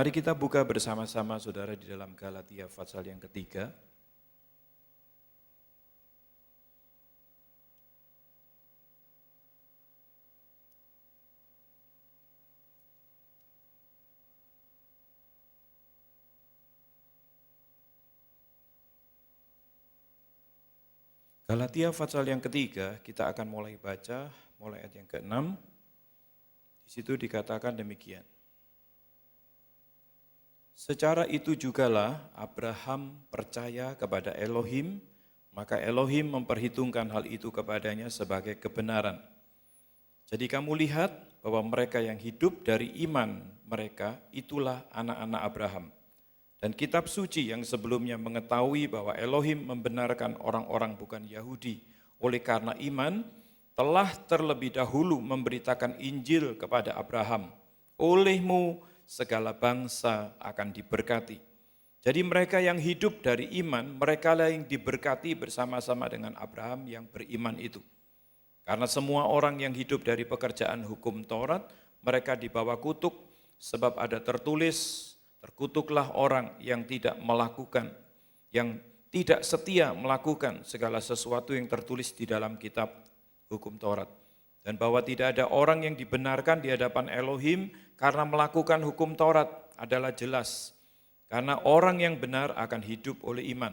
Mari kita buka bersama-sama saudara di dalam Galatia pasal yang ketiga. Galatia pasal yang ketiga, kita akan mulai baca, mulai ayat yang ke-6. Di situ dikatakan demikian. Secara itu jugalah Abraham percaya kepada Elohim, maka Elohim memperhitungkan hal itu kepadanya sebagai kebenaran. Jadi kamu lihat bahwa mereka yang hidup dari iman mereka, itulah anak-anak Abraham. Dan kitab suci yang sebelumnya mengetahui bahwa Elohim membenarkan orang-orang bukan Yahudi oleh karena iman, telah terlebih dahulu memberitakan Injil kepada Abraham. Olehmu segala bangsa akan diberkati. Jadi mereka yang hidup dari iman, mereka lah yang diberkati bersama-sama dengan Abraham yang beriman itu. Karena semua orang yang hidup dari pekerjaan hukum Taurat, mereka dibawa kutuk, sebab ada tertulis, terkutuklah orang yang tidak melakukan, yang tidak setia melakukan segala sesuatu yang tertulis di dalam kitab hukum Taurat. Dan bahwa tidak ada orang yang dibenarkan di hadapan Elohim karena melakukan hukum Taurat adalah jelas. Karena orang yang benar akan hidup oleh iman.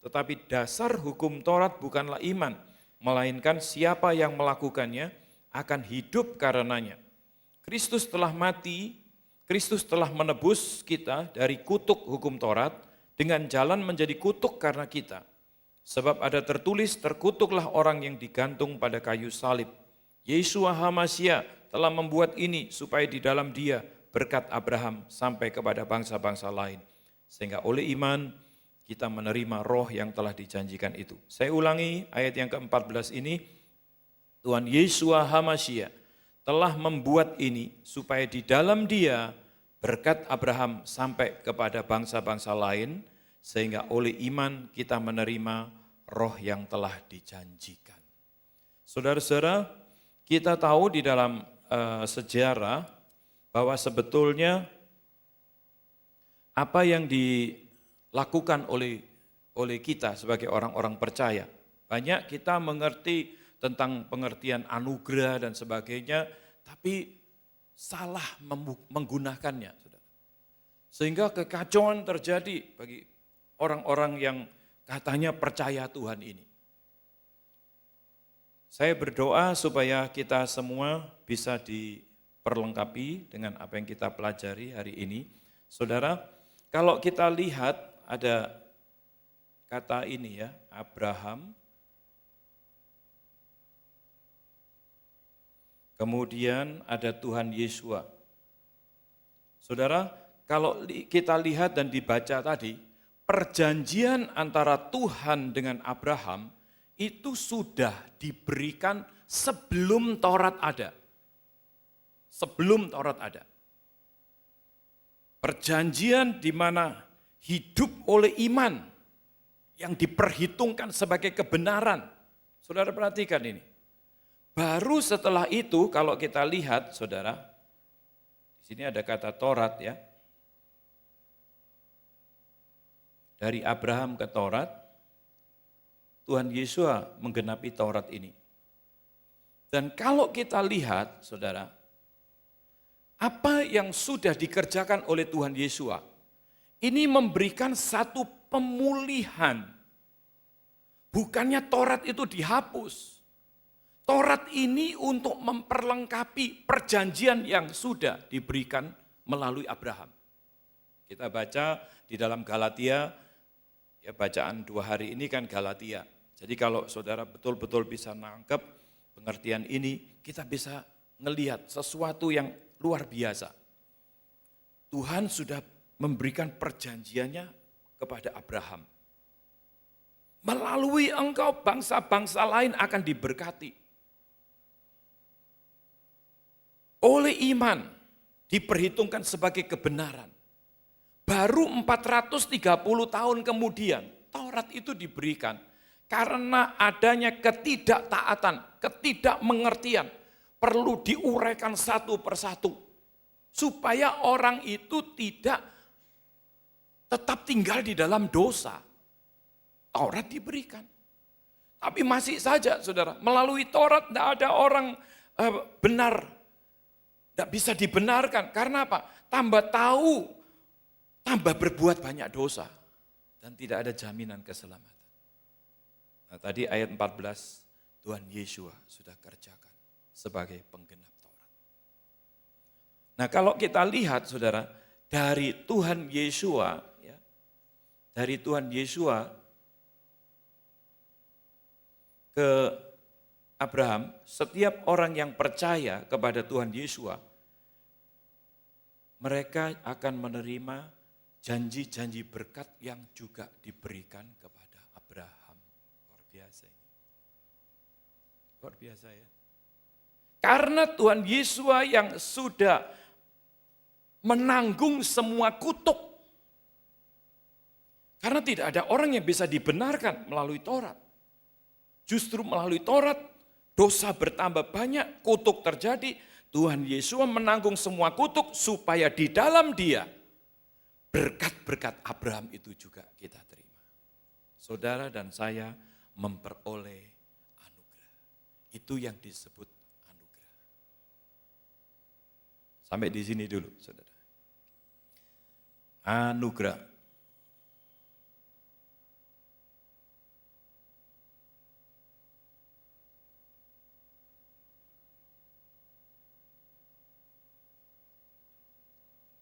Tetapi dasar hukum Taurat bukanlah iman, melainkan siapa yang melakukannya akan hidup karenanya. Kristus telah mati, Kristus telah menebus kita dari kutuk hukum Taurat dengan jalan menjadi kutuk karena kita. Sebab ada tertulis, terkutuklah orang yang digantung pada kayu salib. Yeshua HaMasyiah telah membuat ini supaya di dalam Dia berkat Abraham sampai kepada bangsa-bangsa lain. Sehingga oleh iman kita menerima roh yang telah dijanjikan itu. Saya ulangi ayat yang ke-14 ini, Tuhan Yeshua HaMasyiah telah membuat ini supaya di dalam Dia berkat Abraham sampai kepada bangsa-bangsa lain, sehingga oleh iman kita menerima roh yang telah dijanjikan. Saudara-saudara, kita tahu di dalam sejarah bahwa sebetulnya apa yang dilakukan oleh kita sebagai orang-orang percaya, banyak kita mengerti tentang pengertian anugerah dan sebagainya, tapi salah menggunakannya. Sehingga kekacauan terjadi bagi orang-orang yang katanya percaya Tuhan ini. Saya berdoa supaya kita semua bisa diperlengkapi dengan apa yang kita pelajari hari ini. Saudara, kalau kita lihat ada kata ini ya, Abraham, kemudian ada Tuhan Yeshua. Saudara, kalau kita lihat dan dibaca tadi, perjanjian antara Tuhan dengan Abraham itu sudah diberikan sebelum Taurat ada. Sebelum Taurat ada. Perjanjian di mana hidup oleh iman yang diperhitungkan sebagai kebenaran. Saudara perhatikan ini. Baru setelah itu kalau kita lihat saudara, di sini ada kata Taurat ya. Dari Abraham ke Taurat, Tuhan Yeshua menggenapi Taurat ini. Dan kalau kita lihat saudara, apa yang sudah dikerjakan oleh Tuhan Yeshua, ini memberikan satu pemulihan. Bukannya Taurat itu dihapus. Taurat ini untuk memperlengkapi perjanjian yang sudah diberikan melalui Abraham. Kita baca di dalam Galatia, ya bacaan 2 hari ini kan Galatia. Jadi kalau saudara betul-betul bisa nangkep pengertian ini, kita bisa ngelihat sesuatu yang luar biasa. Tuhan sudah memberikan perjanjiannya kepada Abraham. Melalui engkau bangsa-bangsa lain akan diberkati. Oleh iman diperhitungkan sebagai kebenaran. Baru 430 tahun kemudian Taurat itu diberikan karena adanya ketidaktaatan, ketidakmengertian perlu diuraikan satu persatu. supaya orang itu tidak tetap tinggal di dalam dosa. Taurat diberikan. Tapi masih saja saudara, melalui Taurat tidak ada orang benar. Tidak bisa dibenarkan. Karena apa? Tambah tahu, tambah berbuat banyak dosa. Dan tidak ada jaminan keselamatan. Nah, tadi ayat 14, Tuhan Yesua sudah kerjakan sebagai penggenap Taurat. Nah, kalau kita lihat saudara, dari Tuhan Yesua, ya, dari Tuhan Yesua ke Abraham, setiap orang yang percaya kepada Tuhan Yesua, mereka akan menerima janji-janji berkat yang juga diberikan kepada Abraham. Luar biasa ini. Luar biasa ya. Karena Tuhan Yesus yang sudah menanggung semua kutuk. Karena tidak ada orang yang bisa dibenarkan melalui Taurat. Justru melalui Taurat, dosa bertambah banyak, kutuk terjadi. Tuhan Yesus menanggung semua kutuk supaya di dalam Dia, berkat-berkat Abraham itu juga kita terima. Saudara dan saya memperoleh anugerah. Itu yang disebut anugerah. Sampai di sini dulu, saudara. Anugerah.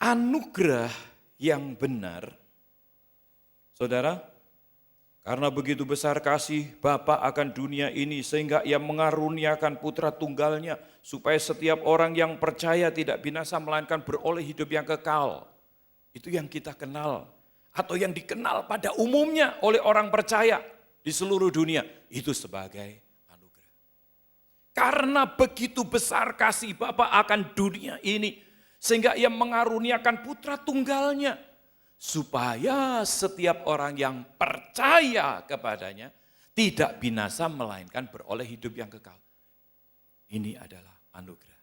Anugerah yang benar, saudara, karena begitu besar kasih Bapa akan dunia ini sehingga Ia mengaruniakan putra tunggalnya supaya setiap orang yang percaya tidak binasa melainkan beroleh hidup yang kekal. Itu yang kita kenal atau yang dikenal pada umumnya oleh orang percaya di seluruh dunia itu sebagai anugerah. Karena begitu besar kasih Bapa akan dunia ini sehingga Ia mengaruniakan putra tunggalnya supaya setiap orang yang percaya kepadanya tidak binasa melainkan beroleh hidup yang kekal. Ini adalah anugerah.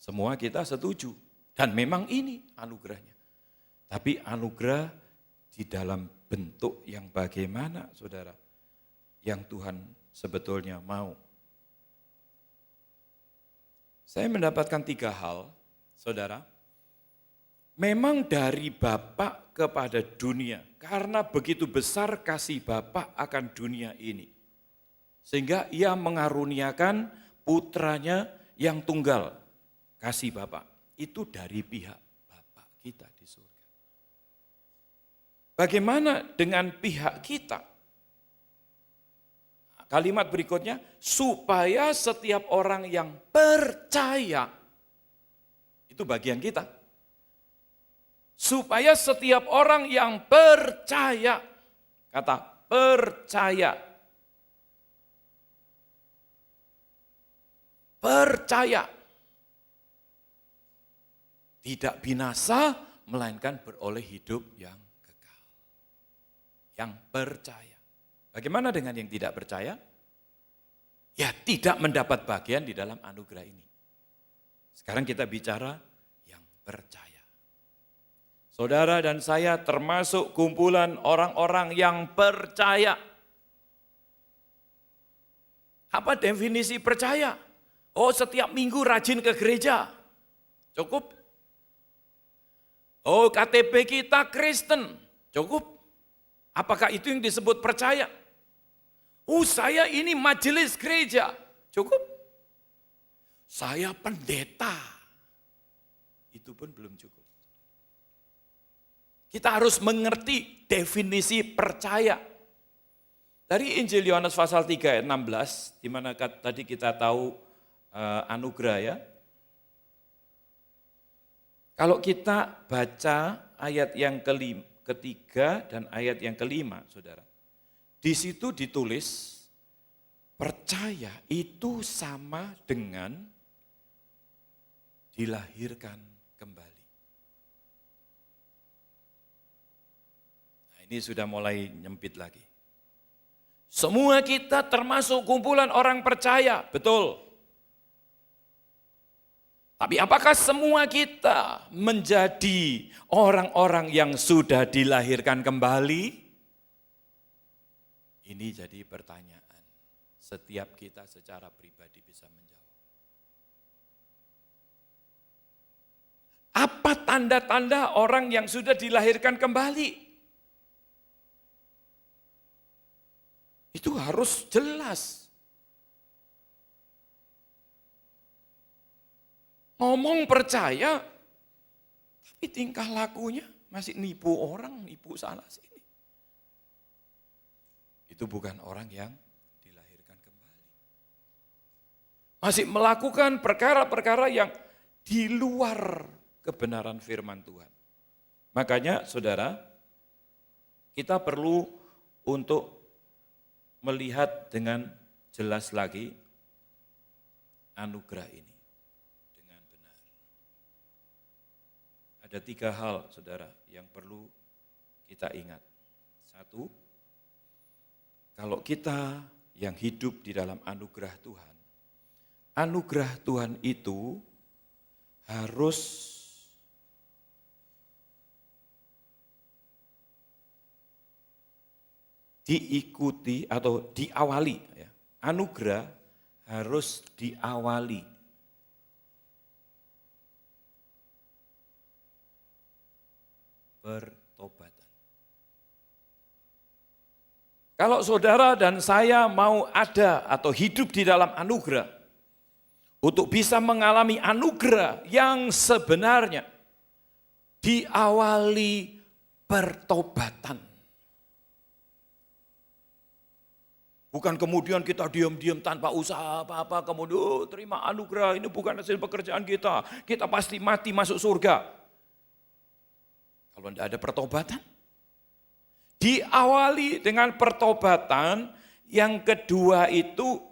Semua kita setuju dan memang ini anugerahnya. Tapi anugerah di dalam bentuk yang bagaimana, saudara, yang Tuhan sebetulnya mau. Saya mendapatkan 3 hal, saudara. Memang dari Bapa kepada dunia, karena begitu besar kasih Bapa akan dunia ini. Sehingga Ia mengaruniakan putranya yang tunggal, kasih Bapa. Itu dari pihak Bapa kita di surga. Bagaimana dengan pihak kita? Kalimat berikutnya, supaya setiap orang yang percaya, itu bagian kita. Supaya setiap orang yang percaya, kata percaya. Percaya. Tidak binasa, melainkan beroleh hidup yang kekal. Yang percaya. Bagaimana dengan yang tidak percaya? Ya tidak mendapat bagian di dalam anugerah ini. Sekarang kita bicara yang percaya. Saudara dan saya termasuk kumpulan orang-orang yang percaya. Apa definisi percaya? Oh, setiap minggu rajin ke gereja. Cukup. Oh, KTP kita Kristen. Cukup. Apakah itu yang disebut percaya? Oh, saya ini majelis gereja. Cukup. Saya pendeta. Itu pun belum cukup. Kita harus mengerti definisi percaya. Dari Injil Yohanes pasal 3 ayat 16, di mana tadi kita tahu anugerah ya. Kalau kita baca ayat yang ketiga dan ayat yang kelima, saudara. Di situ ditulis, percaya itu sama dengan dilahirkan kembali. Nah, ini sudah mulai nyempit lagi. Semua kita termasuk kumpulan orang percaya, betul. Tapi apakah semua kita menjadi orang-orang yang sudah dilahirkan kembali? Ini jadi pertanyaan. Setiap kita secara pribadi bisa menjawab. Apa tanda-tanda orang yang sudah dilahirkan kembali? Itu harus jelas. Ngomong percaya, tapi tingkah lakunya masih nipu orang, nipu sana sini. Itu bukan orang yang dilahirkan kembali. Masih melakukan perkara-perkara yang di luar kebenaran firman Tuhan. Makanya saudara, kita perlu untuk melihat dengan jelas lagi anugerah ini. Ada 3 hal, saudara, yang perlu kita ingat. 1, kalau kita yang hidup di dalam anugerah Tuhan itu harus diikuti atau diawali. Ya. Anugerah harus diawali pertobatan. Kalau saudara dan saya mau ada atau hidup di dalam anugerah, untuk bisa mengalami anugerah yang sebenarnya, diawali pertobatan. Bukan kemudian kita diam-diam tanpa usaha apa-apa, kemudian terima anugerah, ini bukan hasil pekerjaan kita pasti mati masuk surga. Kalau tidak ada pertobatan, diawali dengan pertobatan. Yang kedua itu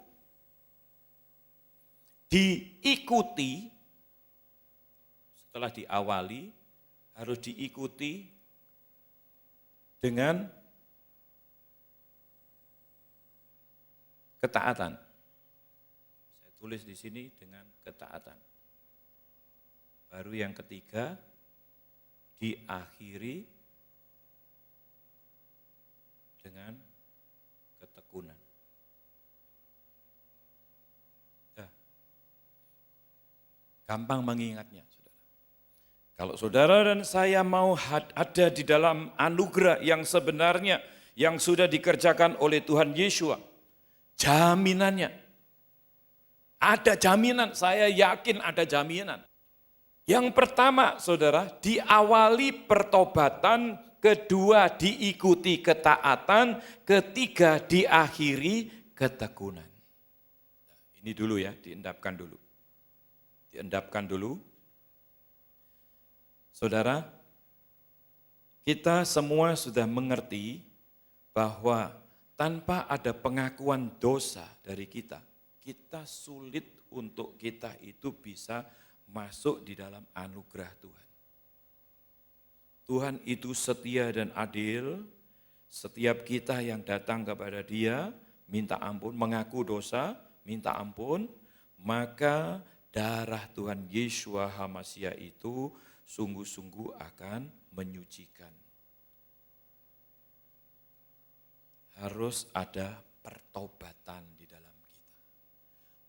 diikuti, setelah diawali harus diikuti dengan ketaatan. Saya tulis di sini dengan ketaatan. Baru yang ketiga, diakhiri dengan ketekunan. Gampang mengingatnya, saudara. Kalau saudara dan saya mau ada di dalam anugerah yang sebenarnya, yang sudah dikerjakan oleh Tuhan Yesus, jaminannya, ada jaminan, saya yakin ada jaminan. Yang pertama, saudara, diawali pertobatan, kedua diikuti ketaatan, ketiga diakhiri ketekunan. Ini dulu ya, diendapkan dulu. Diendapkan dulu. Saudara, kita semua sudah mengerti bahwa tanpa ada pengakuan dosa dari kita sulit untuk kita itu bisa masuk di dalam anugerah Tuhan. Tuhan itu setia dan adil. Setiap kita yang datang kepada Dia, minta ampun, mengaku dosa, minta ampun, maka darah Tuhan Yeshua HaMashiach itu sungguh-sungguh akan menyucikan. Harus ada pertobatan di dalam kita.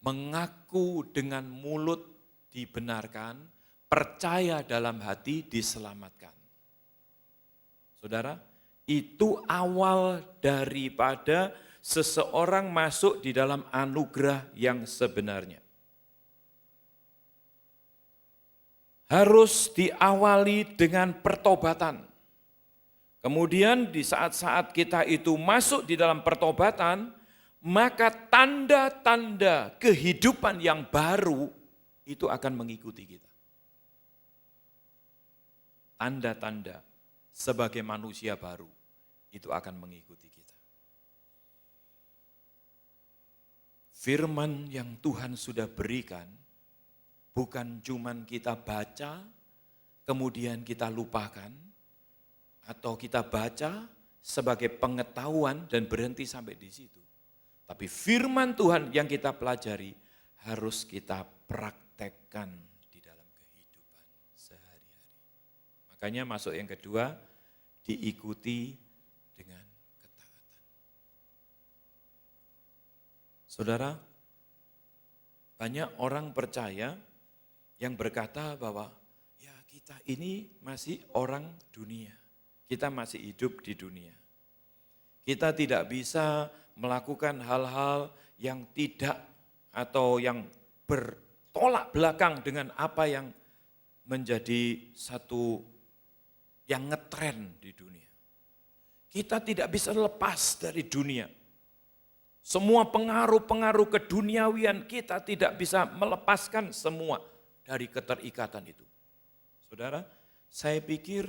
Mengaku dengan mulut dibenarkan, percaya dalam hati diselamatkan. Saudara, itu awal daripada seseorang masuk di dalam anugerah yang sebenarnya. Harus diawali dengan pertobatan. Kemudian di saat-saat kita itu masuk di dalam pertobatan, maka tanda-tanda kehidupan yang baru itu akan mengikuti kita. Tanda-tanda sebagai manusia baru itu akan mengikuti kita. Firman yang Tuhan sudah berikan bukan cuman kita baca, kemudian kita lupakan, atau kita baca sebagai pengetahuan dan berhenti sampai di situ. Tapi firman Tuhan yang kita pelajari harus kita praktekkan di dalam Makanya masuk yang kedua, diikuti dengan ketaatan. Saudara, banyak orang percaya yang berkata bahwa ya kita ini masih orang dunia, kita masih hidup di dunia. Kita tidak bisa melakukan hal-hal yang tidak atau yang bertolak belakang dengan apa yang menjadi satu yang ngetren di dunia. Kita tidak bisa lepas dari dunia. Semua pengaruh-pengaruh keduniawian kita tidak bisa melepaskan semua dari keterikatan itu. Saudara, saya pikir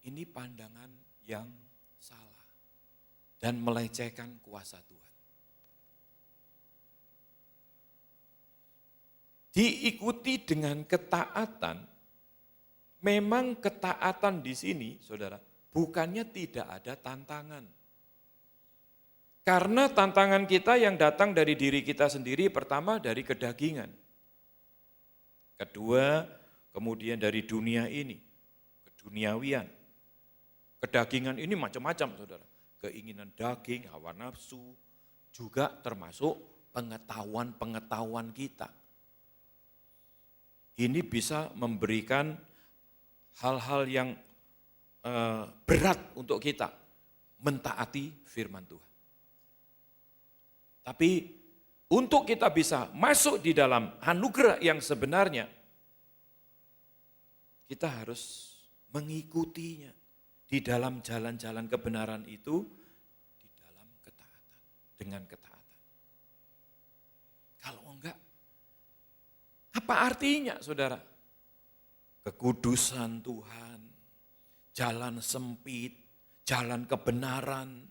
ini pandangan yang salah dan melecehkan kuasa Tuhan. Diikuti dengan ketaatan, memang ketaatan di sini, saudara, bukannya tidak ada tantangan. Karena tantangan kita yang datang dari diri kita sendiri, pertama dari kedagingan. Kedua, kemudian dari dunia ini, keduniawian. Kedagingan ini macam-macam, saudara. Keinginan daging, hawa nafsu, juga termasuk pengetahuan-pengetahuan kita. Ini bisa memberikan hal-hal yang berat untuk kita, mentaati firman Tuhan. Tapi untuk kita bisa masuk di dalam anugerah yang sebenarnya, kita harus mengikutinya di dalam jalan-jalan kebenaran itu, di dalam ketaatan, dengan ketaatan. Kalau enggak, apa artinya saudara? Kekudusan Tuhan, jalan sempit, jalan kebenaran.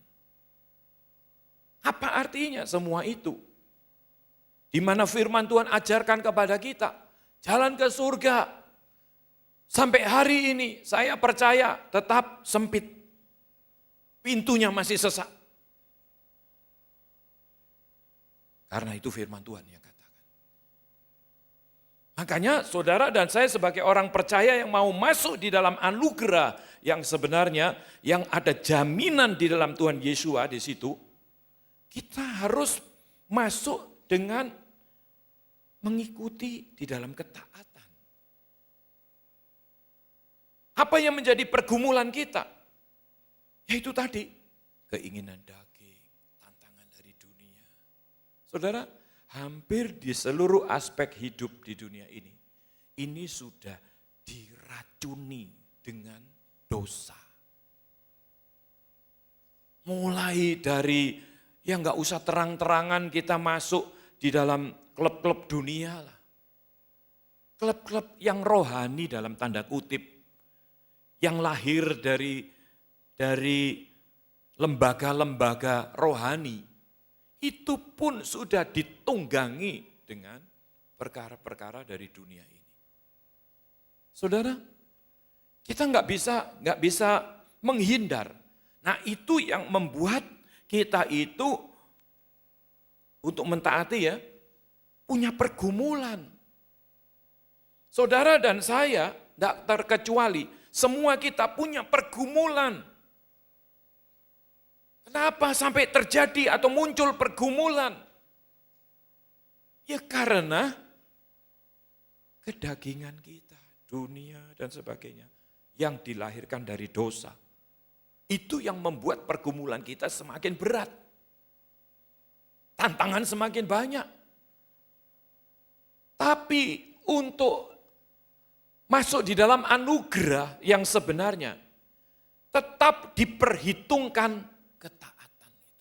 Apa artinya semua itu? Di mana firman Tuhan ajarkan kepada kita, jalan ke surga. Sampai hari ini saya percaya tetap sempit. Pintunya masih sesak. Karena itu firman Tuhan yang katakan. Makanya saudara dan saya sebagai orang percaya yang mau masuk di dalam anugerah yang sebenarnya, yang ada jaminan di dalam Tuhan Yesua di situ, kita harus masuk dengan mengikuti di dalam ketaatan. Apa yang menjadi pergumulan kita? Yaitu tadi, keinginan daging, tantangan dari dunia. Saudara, hampir di seluruh aspek hidup di dunia ini sudah diracuni dengan dosa. Mulai dari ya enggak usah terang-terangan kita masuk di dalam klub-klub dunia lah. Klub-klub yang rohani dalam tanda kutip. Yang lahir dari lembaga-lembaga rohani. Itu pun sudah ditunggangi dengan perkara-perkara dari dunia ini. Saudara, kita enggak bisa menghindar. Nah itu yang membuat kita itu untuk mentaati ya, punya pergumulan. Saudara dan saya, tidak terkecuali, semua kita punya pergumulan. Kenapa sampai terjadi atau muncul pergumulan? Ya karena kedagingan kita, dunia dan sebagainya, yang dilahirkan dari dosa. Itu yang membuat pergumulan kita semakin berat. Tantangan semakin banyak. Tapi untuk masuk di dalam anugerah yang sebenarnya, tetap diperhitungkan ketaatan itu.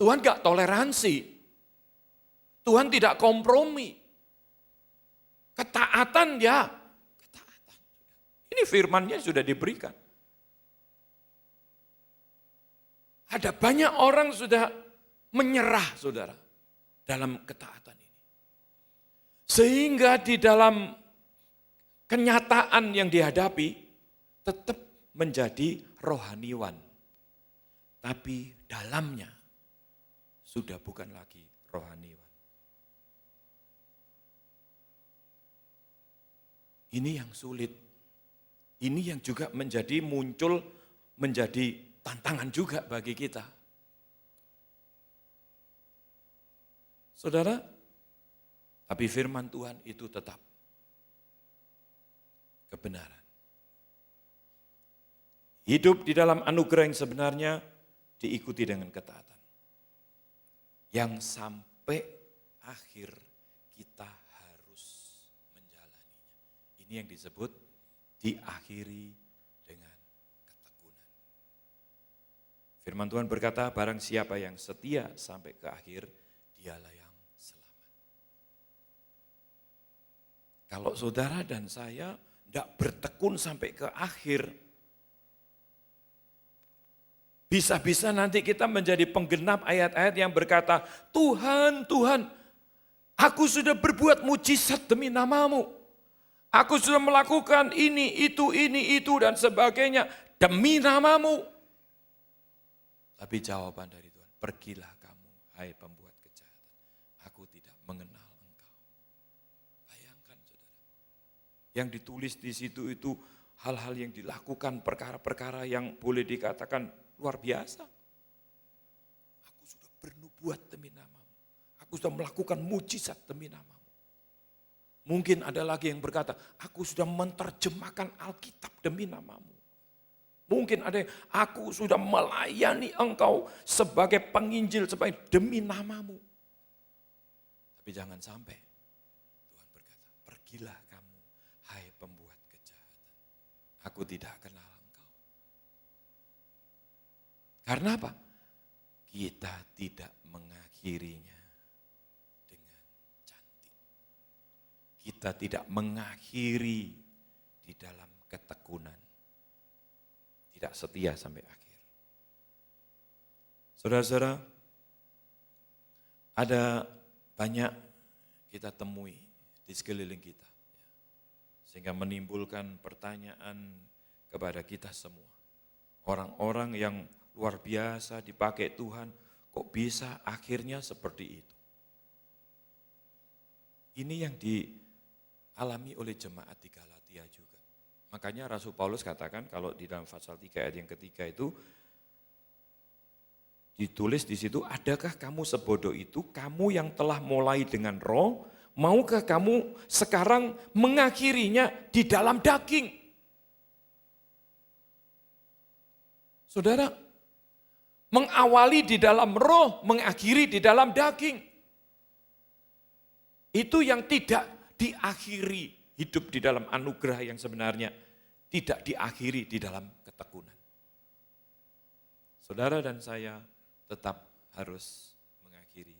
Tuhan gak toleransi. Tuhan tidak kompromi. Ketaatan ya, ketaatan. Ini firman-Nya sudah diberikan. Ada banyak orang sudah menyerah, saudara, dalam ketaatan ini. Sehingga di dalam kenyataan yang dihadapi, tetap menjadi rohaniwan. Tapi dalamnya sudah bukan lagi rohaniwan. Ini yang sulit. Ini yang juga menjadi tantangan juga bagi kita. Saudara, tapi firman Tuhan itu tetap kebenaran. Hidup di dalam anugerah yang sebenarnya diikuti dengan ketaatan. Yang sampai akhir kita harus menjalaninya. Ini yang disebut diakhiri dengan ketekunan. Firman Tuhan berkata, barang siapa yang setia sampai ke akhir, dialah yang selamat. Kalau saudara dan saya tidak bertekun sampai ke akhir, bisa-bisa nanti kita menjadi penggenap ayat-ayat yang berkata, Tuhan, Tuhan, aku sudah berbuat mujizat demi namamu. Aku sudah melakukan ini, itu, dan sebagainya demi namamu. Tapi jawaban dari Tuhan, pergilah kamu, hai pembuat kejahatan. Aku tidak mengenal engkau. Bayangkan saudara, yang ditulis di situ itu hal-hal yang dilakukan, perkara-perkara yang boleh dikatakan luar biasa. Aku sudah bernubuat demi namamu. Aku sudah melakukan mujizat demi namamu. Mungkin ada lagi yang berkata, aku sudah menerjemahkan Alkitab demi namamu. Mungkin ada yang, aku sudah melayani engkau sebagai penginjil, sebagai demi namamu. Tapi jangan sampai Tuhan berkata, pergilah kamu, hai pembuat kejahatan. Aku tidak kenal engkau. Karena apa? Kita tidak mengakhirinya dengan cantik. Kita tidak mengakhiri di dalam ketekunan. Tidak setia sampai akhir. Saudara-saudara, ada banyak kita temui di sekeliling kita. Sehingga menimbulkan pertanyaan kepada kita semua. Orang-orang yang luar biasa dipakai Tuhan, kok bisa akhirnya seperti itu? Ini yang dialami oleh jemaat di Galatia juga. Makanya Rasul Paulus katakan kalau di dalam pasal 3 ayat yang ketiga itu ditulis di situ, adakah kamu sebodoh itu, kamu yang telah mulai dengan roh, maukah kamu sekarang mengakhirinya di dalam daging? Saudara, mengawali di dalam roh, mengakhiri di dalam daging. Itu yang tidak diakhiri. Hidup di dalam anugerah yang sebenarnya tidak diakhiri di dalam ketekunan. Saudara dan saya tetap harus mengakhiri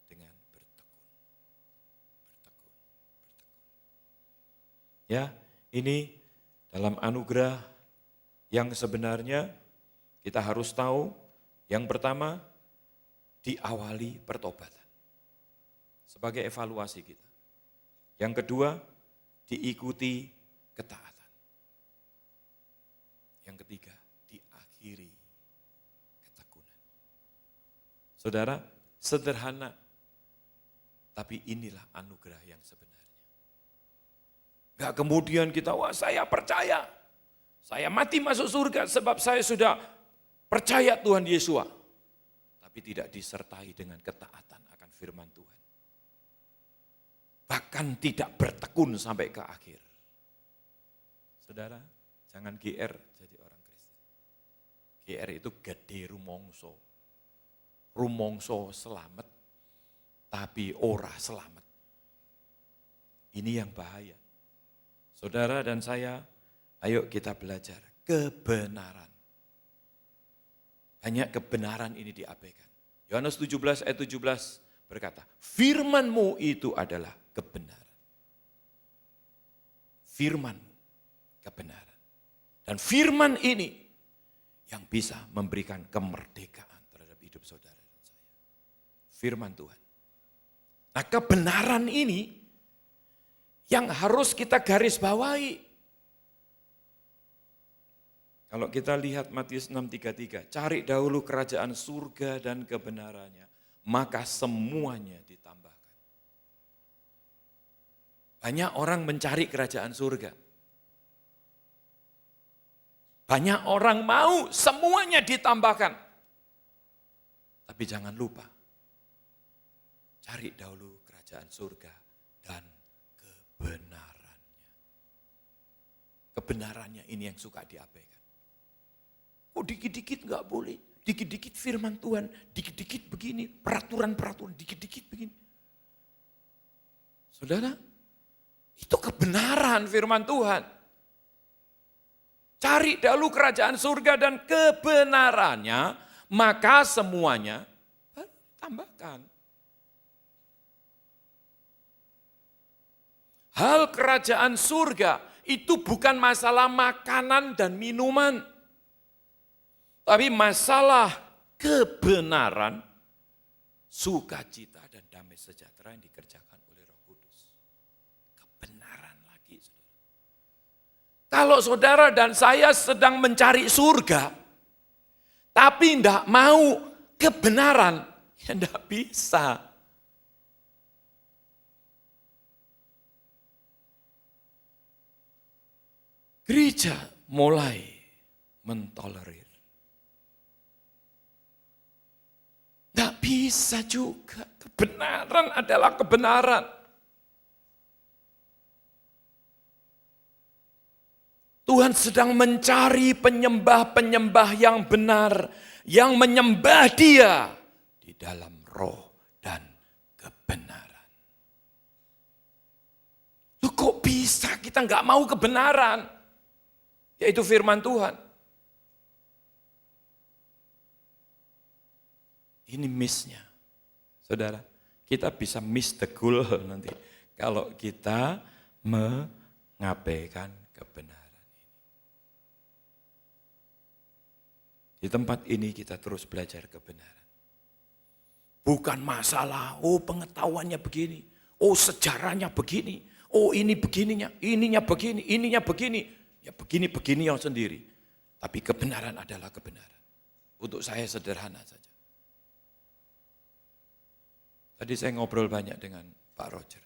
dengan bertekun. Ya, ini dalam anugerah yang sebenarnya kita harus tahu, yang pertama diawali pertobatan sebagai evaluasi kita. Yang kedua, diikuti ketaatan. Yang ketiga, diakhiri ketekunan. Saudara, sederhana, tapi inilah anugerah yang sebenarnya. Gak kemudian kita, wah saya percaya, saya mati masuk surga sebab saya sudah percaya Tuhan Yesus. Tapi tidak disertai dengan ketaatan akan firman Tuhan. Bahkan tidak bertekun sampai ke akhir. Saudara, jangan GR jadi orang Kristen. GR itu gede rumongso. Rumongso selamat, tapi ora selamat. Ini yang bahaya. Saudara dan saya, ayo kita belajar kebenaran. Banyak kebenaran ini diabaikan. Yohanes 17 ayat 17 berkata, firman-Mu itu adalah kebenaran. Firman kebenaran. Dan firman ini yang bisa memberikan kemerdekaan terhadap hidup saudara dan saya. Firman Tuhan. Nah, kebenaran ini yang harus kita garis bawahi. Kalau kita lihat Matius 6:33, cari dahulu kerajaan surga dan kebenarannya, maka semuanya ditambahkan. Banyak orang mencari kerajaan surga. Banyak orang mau semuanya ditambahkan. Tapi jangan lupa, cari dahulu kerajaan surga dan kebenarannya. Kebenarannya ini yang suka diabaikan. Oh dikit-dikit enggak boleh, dikit-dikit firman Tuhan, dikit-dikit begini, peraturan-peraturan, dikit-dikit begini. Saudara, itu kebenaran firman Tuhan. Cari dahulu kerajaan surga dan kebenarannya, maka semuanya tambahkan. Hal kerajaan surga itu bukan masalah makanan dan minuman, tapi masalah kebenaran, sukacita dan damai sejahtera yang dikerjakan oleh Roh Kudus. Kebenaran lagi, saudara. Kalau saudara dan saya sedang mencari surga, tapi tidak mau kebenaran, ya tidak bisa. Gereja mulai mentolerir. Tidak bisa juga, kebenaran adalah kebenaran. Tuhan sedang mencari penyembah-penyembah yang benar, yang menyembah Dia di dalam roh dan kebenaran. Loh kok bisa kita nggak mau kebenaran? Yaitu firman Tuhan. Ini miss-nya. Saudara, kita bisa miss the goal nanti kalau kita mengabaikan kebenaran. Di tempat ini kita terus belajar kebenaran. Bukan masalah, oh pengetahuannya begini, oh sejarahnya begini, oh ini begininya, ininya begini, ininya begini. Ya begini-begini yang sendiri. Tapi kebenaran adalah kebenaran. Untuk saya sederhana saja. Tadi saya ngobrol banyak dengan Pak Roger.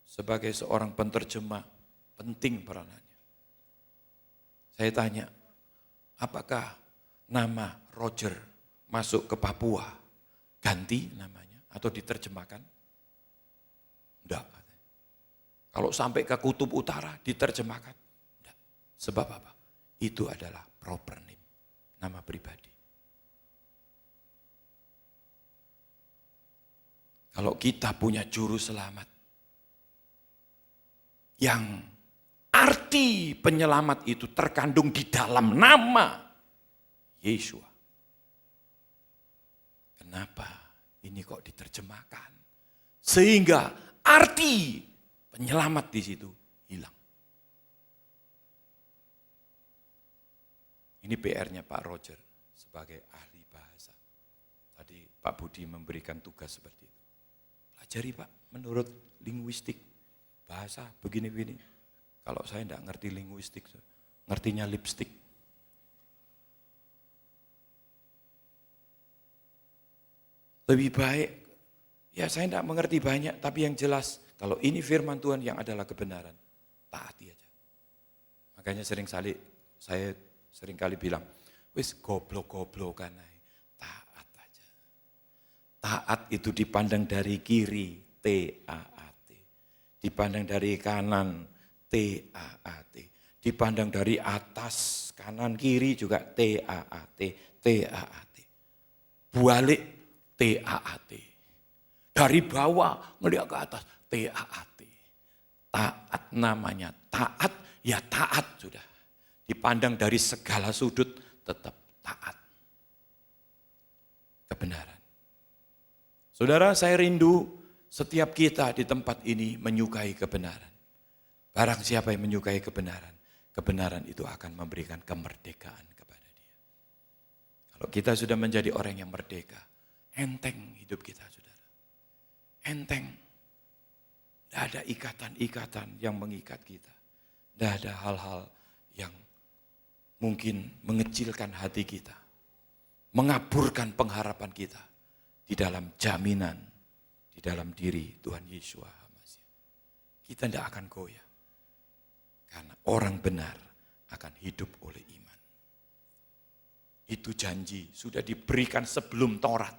Sebagai seorang penterjemah, penting peranannya. Saya tanya, apakah nama Roger masuk ke Papua, ganti namanya atau diterjemahkan? Enggak. Kalau sampai ke Kutub Utara diterjemahkan? Enggak. Sebab apa? Itu adalah proper name, nama pribadi. Kalau kita punya juru selamat, yang arti penyelamat itu terkandung di dalam nama Yesua. Kenapa ini kok diterjemahkan? Sehingga arti penyelamat di situ hilang. Ini PR-nya Pak Roger sebagai ahli bahasa. Tadi Pak Budi memberikan tugas seperti itu. Pelajari Pak, menurut linguistik, bahasa begini-begini. Kalau saya tidak ngerti linguistik, ngertinya lipstick. Lebih baik, ya saya tidak mengerti banyak, tapi yang jelas, kalau ini firman Tuhan yang adalah kebenaran, taati aja. Makanya saya seringkali bilang, wis goblok-goblokan aja, taat aja. Taat itu dipandang dari kiri, T-A-A-T. Dipandang dari kanan, T-A-A-T. Dipandang dari atas, kanan, kiri juga T-A-A-T, T-A-A-T. Balik, T-A-A-T. Dari bawah, melihat ke atas, T-A-A-T. Taat namanya, taat ya taat sudah. Dipandang dari segala sudut tetap taat. Kebenaran. Saudara, saya rindu setiap kita di tempat ini menyukai kebenaran. Barang siapa yang menyukai kebenaran, kebenaran itu akan memberikan kemerdekaan kepada dia. Kalau kita sudah menjadi orang yang merdeka, enteng hidup kita, saudara. Enteng. Tidak ada ikatan-ikatan yang mengikat kita. Tidak ada hal-hal yang mungkin mengecilkan hati kita. Mengaburkan pengharapan kita di dalam jaminan, di dalam diri Tuhan Yesus HaMasiah. Kita tidak akan goyah. Karena orang benar akan hidup oleh iman. Itu janji sudah diberikan sebelum Taurat.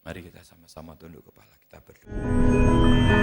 Mari kita sama-sama tunduk kepala, kita berdoa.